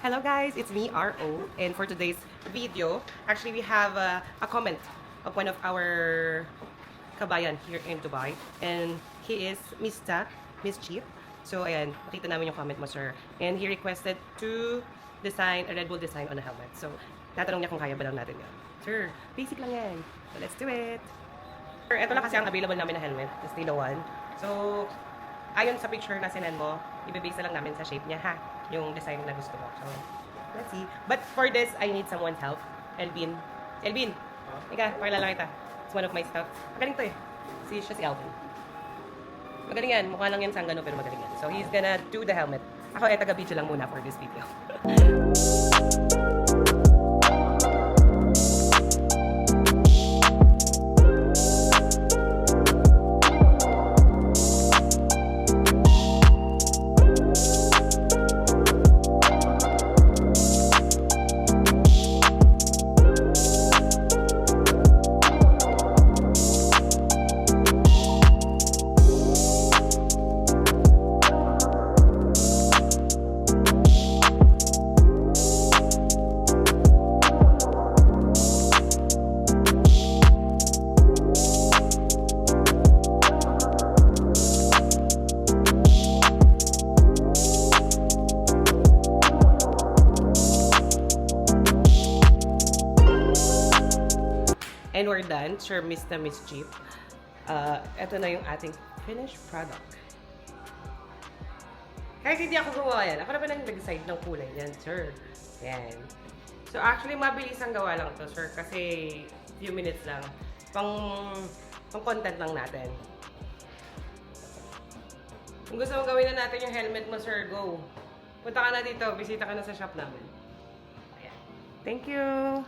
Hello guys, it's me, RO, and for today's video, actually we have a comment of one of our kabayan here in Dubai, and he is Mr. Mischief. So ayan, nakita namin yung comment mo, sir. And he requested to design a Red Bull design on a helmet. So, tatanong niya kung kaya ba lang natin yun. Sir, basic lang yan. So let's do it. Sir, ito lang kasi ang available namin na helmet, the Stilo One. So, ayon sa picture na sinend mo, ibibase na lang namin sa shape niya, ha? Yung design na gusto mo. So, let's see. But for this, I need someone's help. Elvin. Elvin! Ika, pakilala kita. It's one of my stuff. Magaling to eh. Siya si Alvin. Magaling yan. Mukha lang yan sanggano pero magaling yan. So, he's gonna do the helmet. Ako, taga-video lang muna for this video. And we're done, Sir Mr. Mischief. Ito na yung ating finished product. Kahit hindi ako gumawa yan, ako na ba nang nag-decide ng kulay yan, sir? Yan. So actually, mabilis ang gawa lang to, sir, kasi few minutes lang. Pang content lang natin. Kung gusto mong gawin na natin yung helmet mo, sir, go. Punta ka na dito, bisita ka na sa shop namin. Ayan. Thank you!